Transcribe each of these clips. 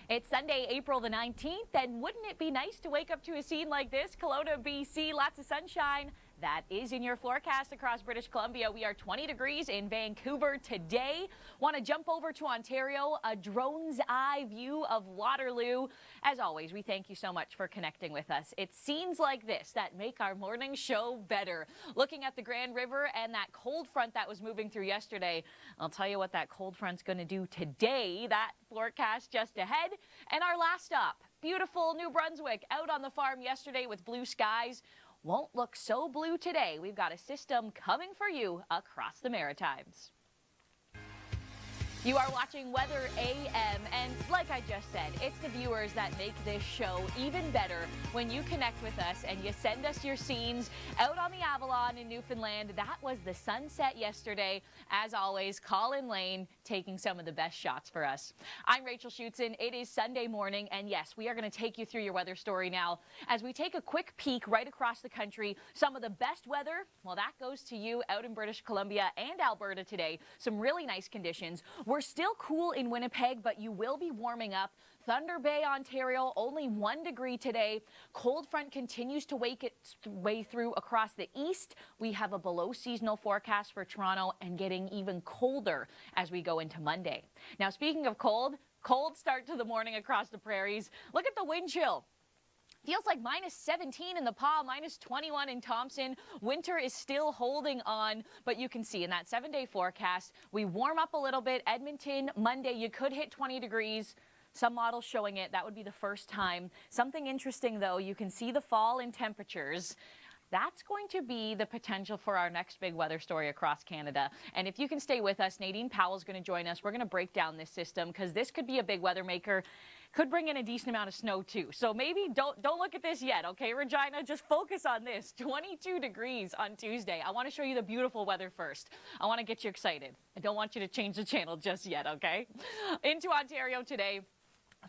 It's Sunday, April the 19th, and wouldn't it be nice to wake up to a scene like this? Kelowna, BC, lots of sunshine. That is in your forecast across British Columbia. We are 20 degrees in Vancouver today. Want to jump over to Ontario, a drone's eye view of Waterloo. As always, we thank you so much for connecting with us. It's scenes like this that make our morning show better. Looking at the Grand River and that cold front that was moving through yesterday. I'll tell you what that cold front's going to do today. That forecast just ahead. And our last stop, beautiful New Brunswick, out on the farm yesterday with blue skies. Won't look so blue today. We've got a system coming for you across the Maritimes. You are watching Weather AM, and like I just said, it's the viewers that make this show even better when you connect with us and you send us your scenes out on the Avalon in Newfoundland. That was the sunset yesterday. As always, Colin Lane taking some of the best shots for us. I'm Rachel Schoutsen. It is Sunday morning, and yes, we are going to take you through your weather story now as we take a quick peek right across the country. Some of the best weather, well, that goes to you out in British Columbia and Alberta today. Some really nice conditions. We're still cool in Winnipeg, but you will be warming up. Thunder Bay, Ontario, only 1 degree today. Cold front continues to wake its way through across the east. We have a below seasonal forecast for Toronto and getting even colder as we go into Monday. Now, speaking of cold start to the morning across the prairies. Look at the wind chill. Feels like -17 in the Pas, -21 in Thompson. Winter is still holding on, but you can see in that 7-day forecast, we warm up a little bit. Edmonton, Monday, you could hit 20 degrees. Some models showing it. That would be the first time. Something interesting, though, you can see the fall in temperatures. That's going to be the potential for our next big weather story across Canada. And if you can stay with us, Nadine Powell's going to join us. We're going to break down this system because this could be a big weather maker. Could bring in a decent amount of snow too. So maybe don't look at this yet, okay, Regina? Just focus on this. 22 degrees on Tuesday. I want to show you the beautiful weather first. I want to get you excited. I don't want you to change the channel just yet, okay? Into Ontario today.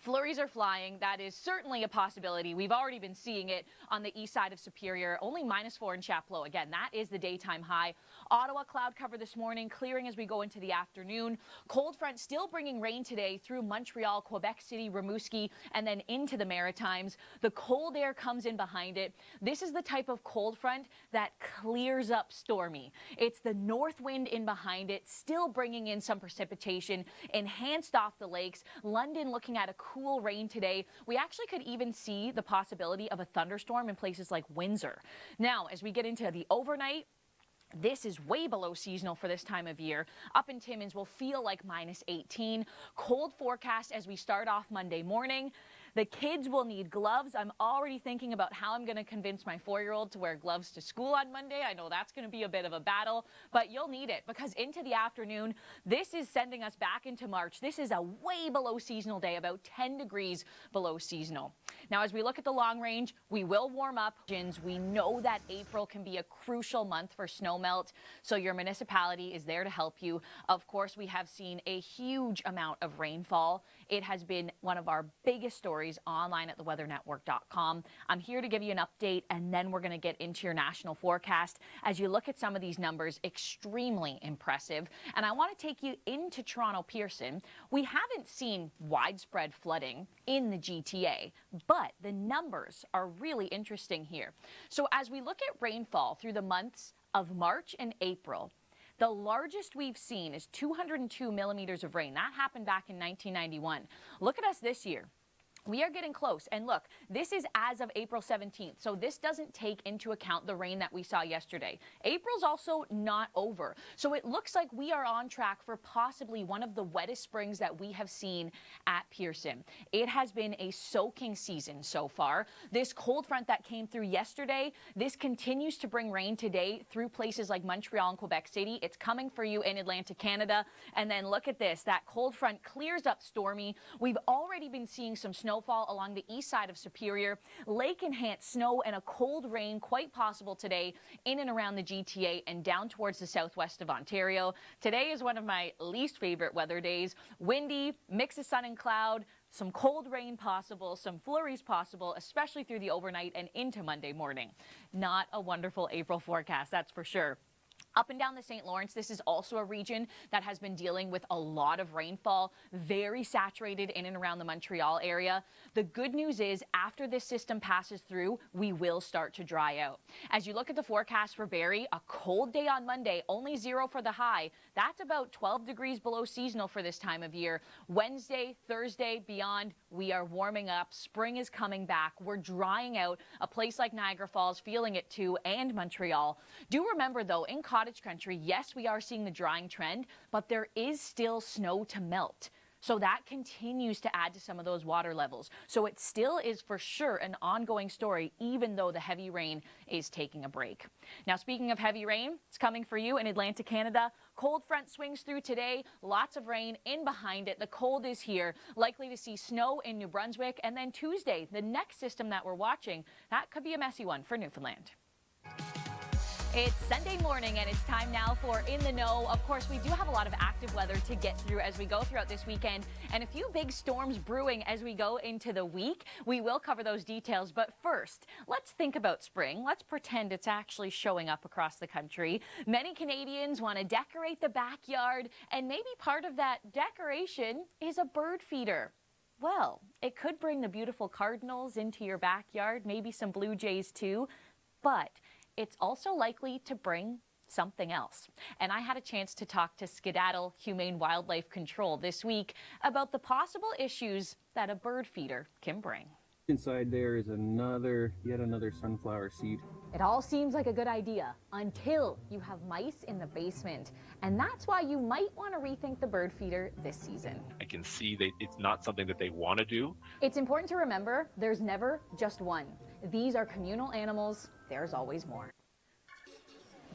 Flurries are flying. That is certainly a possibility. We've already been seeing it on the east side of Superior. Only -4 in Chapleau. Again, that is the daytime high. Ottawa cloud cover this morning, clearing as we go into the afternoon. Cold front still bringing rain today through Montreal, Quebec City, Rimouski, and then into the Maritimes. The cold air comes in behind it. This is the type of cold front that clears up stormy. It's the north wind in behind it, still bringing in some precipitation, enhanced off the lakes. London looking at a cool rain today. We actually could even see the possibility of a thunderstorm in places like Windsor. Now, as we get into the overnight, this is way below seasonal for this time of year. Up in Timmins will feel like -18. Cold forecast as we start off Monday morning. The kids will need gloves. I'm already thinking about how I'm going to convince my 4-year-old to wear gloves to school on Monday. I know that's going to be a bit of a battle, but you'll need it because into the afternoon, this is sending us back into March. This is a way below seasonal day, about 10 degrees below seasonal. Now, as we look at the long range, we will warm up. We know that April can be a crucial month for snowmelt, so your municipality is there to help you. Of course, we have seen a huge amount of rainfall. It has been one of our biggest stories online at theweathernetwork.com. I'm here to give you an update, and then we're going to get into your national forecast. As you look at some of these numbers, extremely impressive. And I want to take you into Toronto Pearson. We haven't seen widespread flooding in the GTA, but the numbers are really interesting here. So as we look at rainfall through the months of March and April, the largest we've seen is 202 millimeters of rain. That happened back in 1991. Look at us this year. We are getting close. And look, this is as of April 17th. So this doesn't take into account the rain that we saw yesterday. April's also not over. So it looks like we are on track for possibly one of the wettest springs that we have seen at Pearson. It has been a soaking season so far. This cold front that came through yesterday, this continues to bring rain today through places like Montreal and Quebec City. It's coming for you in Atlantic Canada. And then look at this. That cold front clears up stormy. We've already been seeing some snowfall along the east side of Superior. Lake-enhanced snow and a cold rain quite possible today in and around the GTA and down towards the southwest of Ontario. Today is one of my least favorite weather days. Windy, mix of sun and cloud, some cold rain possible, some flurries possible, especially through the overnight and into Monday morning. Not a wonderful April forecast, that's for sure. Up and down the St. Lawrence, this is also a region that has been dealing with a lot of rainfall, very saturated in and around the Montreal area. The good news is after this system passes through, we will start to dry out. As you look at the forecast for Barrie, a cold day on Monday, only 0 for the high. That's about 12 degrees below seasonal for this time of year. Wednesday, Thursday, beyond, we are warming up. Spring is coming back. We're drying out. A place like Niagara Falls feeling it too, and Montreal. Do remember though, in cottage country, yes, we are seeing the drying trend, but there is still snow to melt. So that continues to add to some of those water levels. So it still is for sure an ongoing story, even though the heavy rain is taking a break. Now, speaking of heavy rain, it's coming for you in Atlantic Canada. Cold front swings through today. Lots of rain in behind it. The cold is here. Likely to see snow in New Brunswick. And then Tuesday, the next system that we're watching, that could be a messy one for Newfoundland. It's Sunday morning and it's time now for In the Know. Of course, we do have a lot of active weather to get through as we go throughout this weekend and a few big storms brewing as we go into the week. We will cover those details, but first, let's think about spring. Let's pretend it's actually showing up across the country. Many Canadians want to decorate the backyard, and maybe part of that decoration is a bird feeder. Well, it could bring the beautiful cardinals into your backyard, maybe some blue jays too, but it's also likely to bring something else. And I had a chance to talk to Skedaddle Humane Wildlife Control this week about the possible issues that a bird feeder can bring. Inside there is yet another sunflower seed. It all seems like a good idea until you have mice in the basement. And that's why you might want to rethink the bird feeder this season. I can see that it's not something that they want to do. It's important to remember there's never just one. These are communal animals. There's always more.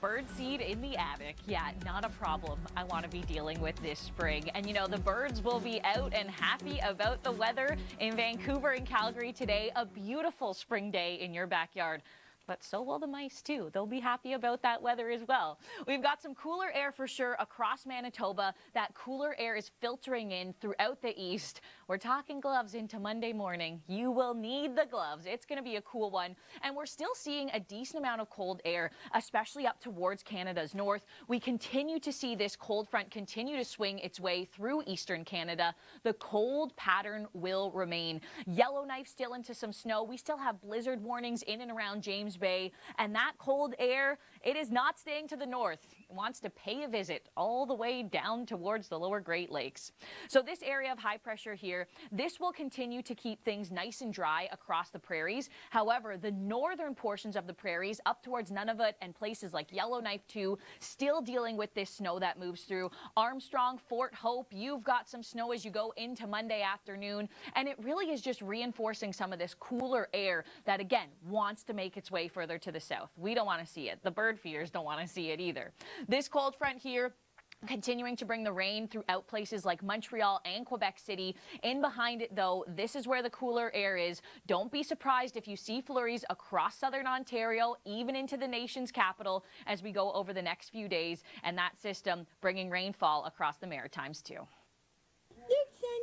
Bird seed in the attic. Yeah, not a problem I want to be dealing with this spring. And you know, the birds will be out and happy about the weather in Vancouver and Calgary today. A beautiful spring day in your backyard. But so will the mice too. They'll be happy about that weather as well. We've got some cooler air for sure across Manitoba. That cooler air is filtering in throughout the east. We're talking gloves into Monday morning. You will need the gloves. It's going to be a cool one. And we're still seeing a decent amount of cold air, especially up towards Canada's north. We continue to see this cold front continue to swing its way through eastern Canada. The cold pattern will remain. Yellowknife still into some snow. We still have blizzard warnings in and around James Bay, and that cold air, it is not staying to the north. It wants to pay a visit all the way down towards the lower Great Lakes. So this area of high pressure here, this will continue to keep things nice and dry across the prairies. However, the northern portions of the prairies up towards Nunavut and places like Yellowknife too, still dealing with this snow that moves through. Armstrong, Fort Hope, you've got some snow as you go into Monday afternoon, and it really is just reinforcing some of this cooler air that again wants to make its way further to the south. We don't want to see it. The bird feeders don't want to see it either. This cold front here continuing to bring the rain throughout places like Montreal and Quebec City. In behind it, though, this is where the cooler air is. Don't be surprised if you see flurries across southern Ontario, even into the nation's capital as we go over the next few days, and that system bringing rainfall across the Maritimes too.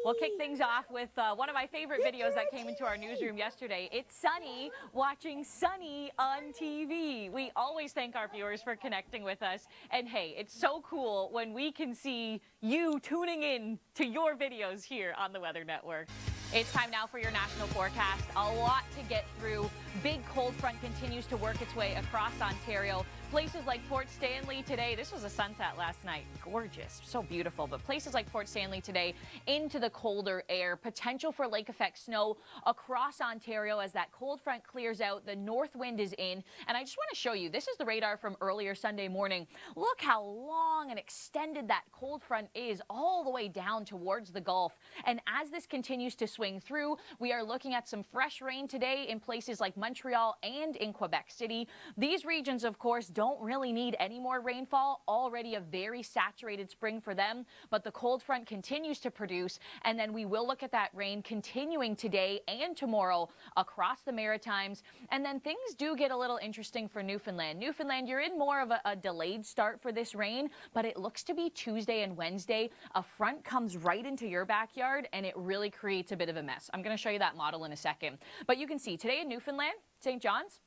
We'll kick things off with one of my favorite videos that came into our newsroom yesterday. It's Sunny watching Sunny on TV. We always thank our viewers for connecting with us. And hey, it's so cool when we can see you tuning in to your videos here on the Weather Network. It's time now for your national forecast. A lot to get through. Big cold front continues to work its way across Ontario. Places like Port Stanley today, this was a sunset last night, gorgeous, so beautiful, but places like Port Stanley today into the colder air, potential for lake effect snow across Ontario as that cold front clears out, the north wind is in, and I just want to show you, this is the radar from earlier Sunday morning. Look how long and extended that cold front is all the way down towards the Gulf, and as this continues to swing through, we are looking at some fresh rain today in places like Montreal and in Quebec City. These regions, of course, don't really need any more rainfall. Already a very saturated spring for them, but the cold front continues to produce, and then we will look at that rain continuing today and tomorrow across the Maritimes, and then things do get a little interesting for Newfoundland. Newfoundland, you're in more of a delayed start for this rain, but it looks to be Tuesday and Wednesday. A front comes right into your backyard, and it really creates a bit of a mess. I'm going to show you that model in a second, but you can see today in Newfoundland, St. John's,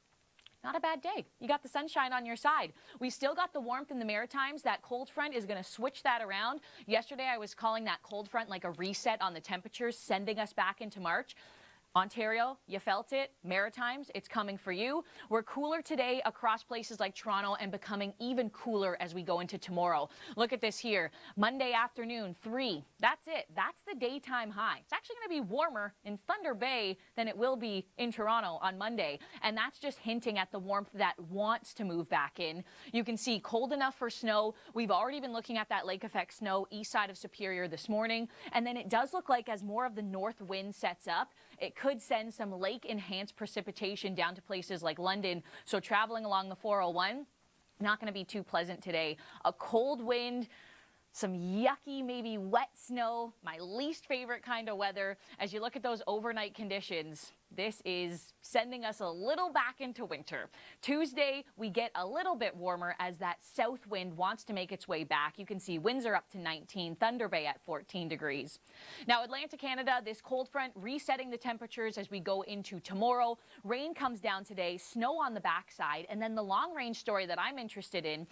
not a bad day. You got the sunshine on your side. We still got the warmth in the Maritimes. That cold front is going to switch that around. Yesterday, I was calling that cold front like a reset on the temperatures, sending us back into March. Ontario, you felt it. Maritimes, it's coming for you. We're cooler today across places like Toronto and becoming even cooler as we go into tomorrow. Look at this here. Monday afternoon, 3. That's it. That's the daytime high. It's actually going to be warmer in Thunder Bay than it will be in Toronto on Monday. And that's just hinting at the warmth that wants to move back in. You can see cold enough for snow. We've already been looking at that lake effect snow east side of Superior this morning. And then it does look like as more of the north wind sets up, it could send some lake-enhanced precipitation down to places like London. So traveling along the 401, not going to be too pleasant today. A cold wind, some yucky, maybe wet snow, my least favorite kind of weather. As you look at those overnight conditions, this is sending us a little back into winter. Tuesday, we get a little bit warmer as that south wind wants to make its way back. You can see Windsor up to 19, Thunder Bay at 14 degrees. Now, Atlantic Canada, this cold front resetting the temperatures as we go into tomorrow. Rain comes down today, snow on the backside, and then the long-range story that I'm interested in.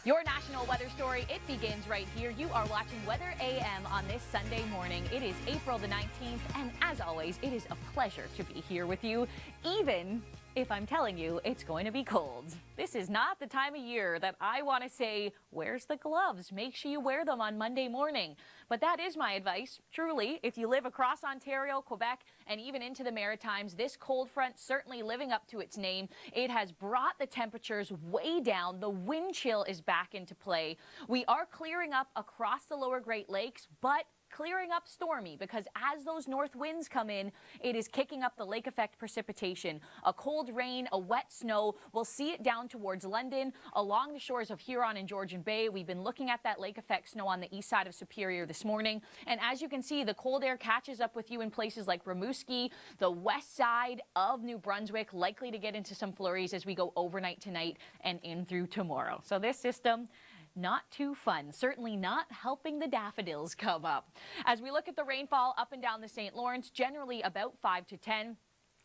Your national weather story, it begins right here. You are watching Weather AM on this Sunday morning. It is April the 19th, and as always, it is a pleasure to be here with you, even if I'm telling you it's going to be cold. This is not the time of year that I want to say, where's the gloves? Make sure you wear them on Monday morning. But that is my advice, truly. If you live across Ontario, Quebec, and even into the Maritimes, this cold front certainly living up to its name. It has brought the temperatures way down. The wind chill is back into play. We are clearing up across the lower Great Lakes, but clearing up stormy because as those north winds come in, it is kicking up the lake effect precipitation. A cold rain, a wet snow. We'll see it down towards London, along the shores of Huron and Georgian Bay. We've been looking at that lake effect snow on the east side of Superior this morning. And as you can see, the cold air catches up with you in places like Rimouski, the west side of New Brunswick, likely to get into some flurries as we go overnight tonight and in through tomorrow. So this system, not too fun. Certainly not helping the daffodils come up. As we look at the rainfall up and down the St. Lawrence, generally about 5 to 10.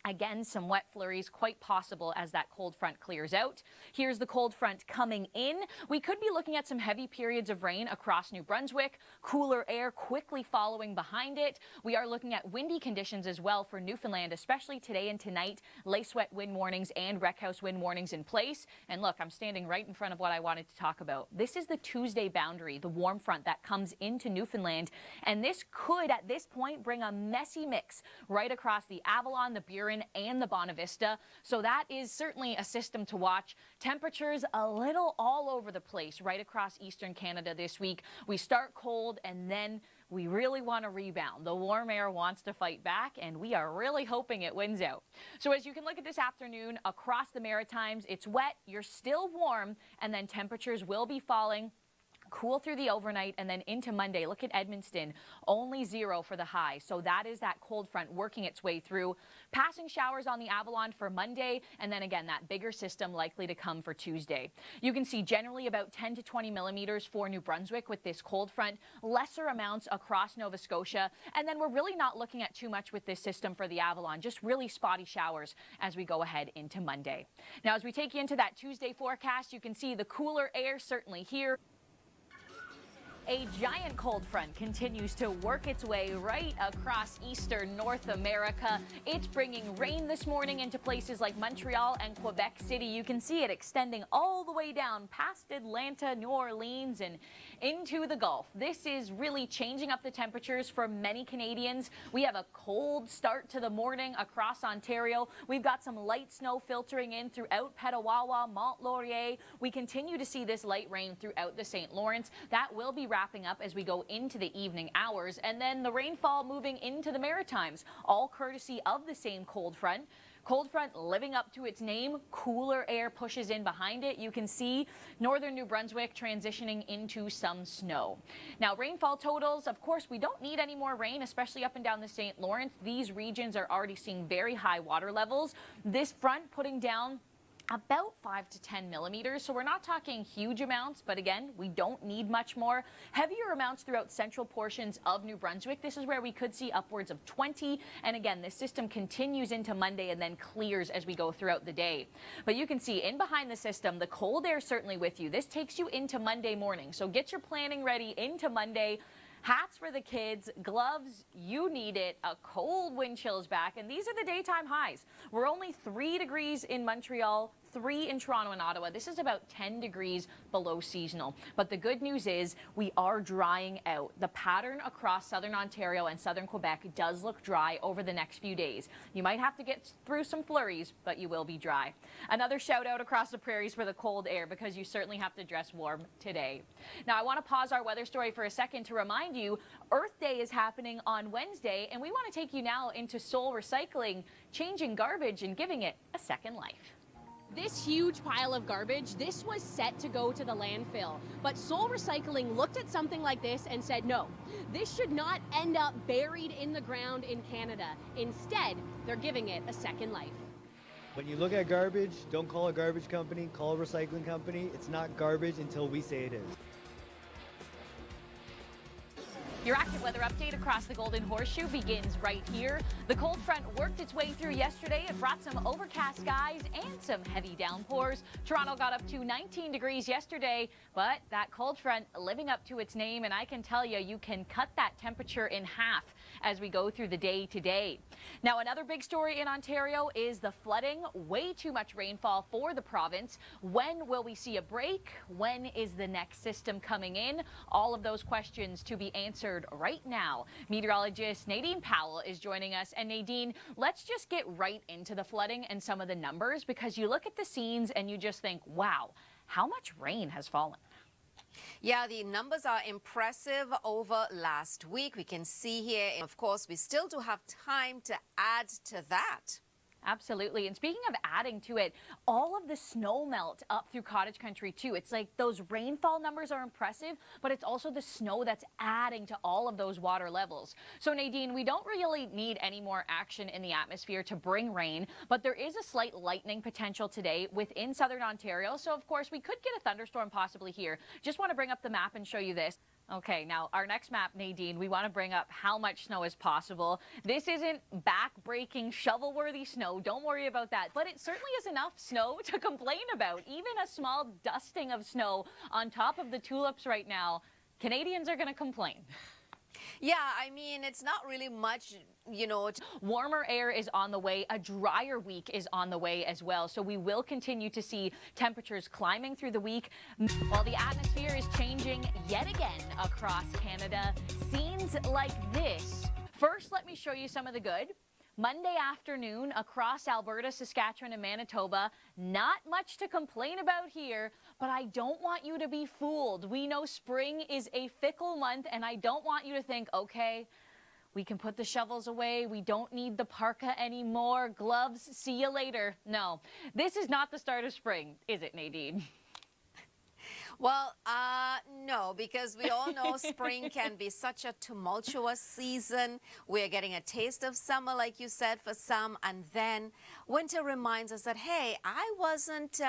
Again, some wet flurries quite possible as that cold front clears out. Here's the cold front coming in. We could be looking at some heavy periods of rain across New Brunswick, cooler air quickly following behind it. We are looking at windy conditions as well for Newfoundland, especially today and tonight. Lace wet wind warnings and wreck house wind warnings in place. And look, I'm standing right in front of what I wanted to talk about. This is the Tuesday boundary, the warm front that comes into Newfoundland. And this could, at this point, bring a messy mix right across the Avalon, the Burin, and the Bonavista. So that is certainly a system to watch. Temperatures a little all over the place right across eastern Canada this week. We start cold and then we really want to rebound. The warm air wants to fight back, and we are really hoping it wins out. So as you can look at this afternoon across the Maritimes, it's wet, you're still warm, and then temperatures will be falling. Cool through the overnight and then into Monday. Look at Edmundston, only 0 for the high. So that is that cold front working its way through. Passing showers on the Avalon for Monday, and then again, that bigger system likely to come for Tuesday. You can see generally about 10 to 20 millimeters for New Brunswick with this cold front, lesser amounts across Nova Scotia, and then we're really not looking at too much with this system for the Avalon, just really spotty showers as we go ahead into Monday. Now, as we take you into that Tuesday forecast, you can see the cooler air certainly here. A giant cold front continues to work its way right across eastern North America. It's bringing rain this morning into places like Montreal and Quebec City. You can see it extending all the way down past Atlanta, New Orleans, and into the Gulf. This is really changing up the temperatures for many Canadians. We have a cold start to the morning across Ontario. We've got some light snow filtering in throughout Petawawa, Mont-Laurier. We continue to see this light rain throughout the St. Lawrence. That will be wrapping up as we go into the evening hours, and then the rainfall moving into the Maritimes, all courtesy of the same cold front. Cold front living up to its name. Cooler air pushes in behind it. You can see northern New Brunswick transitioning into some snow. Now, rainfall totals, of course, we don't need any more rain, especially up and down the St. Lawrence. These regions are already seeing very high water levels. This front putting down about 5 to 10 millimeters. So we're not talking huge amounts, but again, we don't need much more. Heavier amounts throughout central portions of New Brunswick. This is where we could see upwards of 20. And again, this system continues into Monday and then clears as we go throughout the day. But you can see in behind the system, the cold air certainly with you. This takes you into Monday morning. So get your planning ready into Monday. Hats for the kids, gloves, you need it. A cold wind chill is back, and these are the daytime highs. We're only 3 degrees in Montreal, 3 in Toronto and Ottawa. This is about 10 degrees below seasonal. But the good news is we are drying out. The pattern across southern Ontario and southern Quebec does look dry over the next few days. You might have to get through some flurries, but you will be dry. Another shout out across the prairies for the cold air, because you certainly have to dress warm today. Now I want to pause our weather story for a second to remind you Earth Day is happening on Wednesday, and we want to take you now into Soul Recycling, changing garbage and giving it a second life. This huge pile of garbage, this was set to go to the landfill. But Soul Recycling looked at something like this and said, no, this should not end up buried in the ground in Canada. Instead, they're giving it a second life. When you look at garbage, don't call a garbage company, call a recycling company. It's not garbage until we say it is. Your active weather update across the Golden Horseshoe begins right here. The cold front worked its way through yesterday. It brought some overcast skies and some heavy downpours. Toronto got up to 19 degrees yesterday, but that cold front living up to its name, and I can tell you, you can cut that temperature in half as we go through the day today. Now, another big story in Ontario is the flooding. Way too much rainfall for the province. When will we see a break? When is the next system coming in? All of those questions to be answered right now. Meteorologist Nadine Powell is joining us. And Nadine, let's just get right into the flooding and some of the numbers, because you look at the scenes and you just think, wow, how much rain has fallen? Yeah, the numbers are impressive over last week. We can see here, and of course, we still do have time to add to that. Absolutely. And speaking of adding to it, all of the snow melt up through cottage country too. It's like those rainfall numbers are impressive, but it's also the snow that's adding to all of those water levels. So Nadine, we don't really need any more action in the atmosphere to bring rain, but there is a slight lightning potential today within southern Ontario. So of course we could get a thunderstorm possibly here. Just want to bring up the map and show you this. Okay, now our next map, Nadine, we want to bring up how much snow is possible. This isn't back-breaking, shovel-worthy snow. Don't worry about that. But it certainly is enough snow to complain about. Even a small dusting of snow on top of the tulips right now, Canadians are going to complain. Yeah, I mean, it's not really much, you know. Warmer air is on the way. A drier week is on the way as well. So we will continue to see temperatures climbing through the week while the atmosphere is changing yet again across Canada. Scenes like this. First, let me show you some of the good. Monday afternoon across Alberta, Saskatchewan, and Manitoba. Not much to complain about here, but I don't want you to be fooled. We know spring is a fickle month, and I don't want you to think, okay, we can put the shovels away. We don't need the parka anymore. Gloves, see you later. No, this is not the start of spring, is it, Nadine? Well, no, because we all know spring can be such a tumultuous season. We're getting a taste of summer, like you said, for some, and then winter reminds us that, hey, I wasn't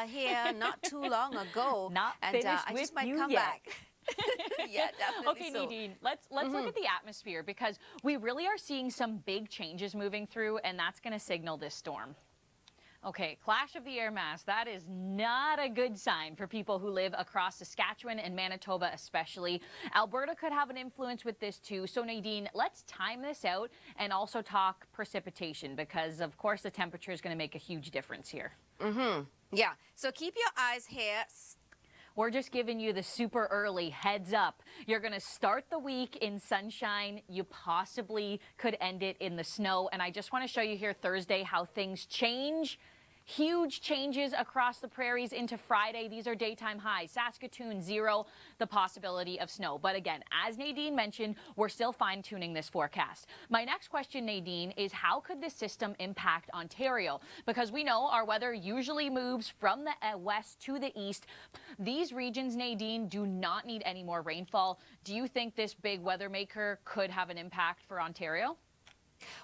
here not too long ago, Not and finished I with just might you come yet. back. Yeah, definitely. Okay, so. Nadine, let's look at the atmosphere, because we really are seeing some big changes moving through, and that's going to signal this storm. Okay, clash of the air mass. That is not a good sign for people who live across Saskatchewan and Manitoba especially. Alberta could have an influence with this too. So Nadine, let's time this out and also talk precipitation, because of course the temperature is going to make a huge difference here. Yeah, so keep your eyes here. We're just giving you the super early heads up. You're going to start the week in sunshine. You possibly could end it in the snow. And I just want to show you here Thursday how things change. Huge changes across the prairies into Friday. These are daytime highs. Saskatoon 0, the possibility of snow. But again, as Nadine mentioned, we're still fine-tuning this forecast. My next question, Nadine, is how could this system impact Ontario? Because we know our weather usually moves from the west to the east. These regions, Nadine, do not need any more rainfall. Do you think this big weather maker could have an impact for Ontario?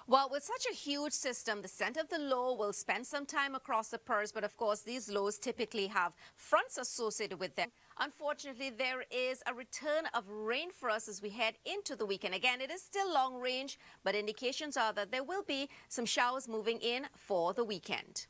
Well, with such a huge system, the center of the low will spend some time across the purse, but of course, these lows typically have fronts associated with them. Unfortunately, there is a return of rain for us as we head into the weekend. Again, it is still long range, but indications are that there will be some showers moving in for the weekend.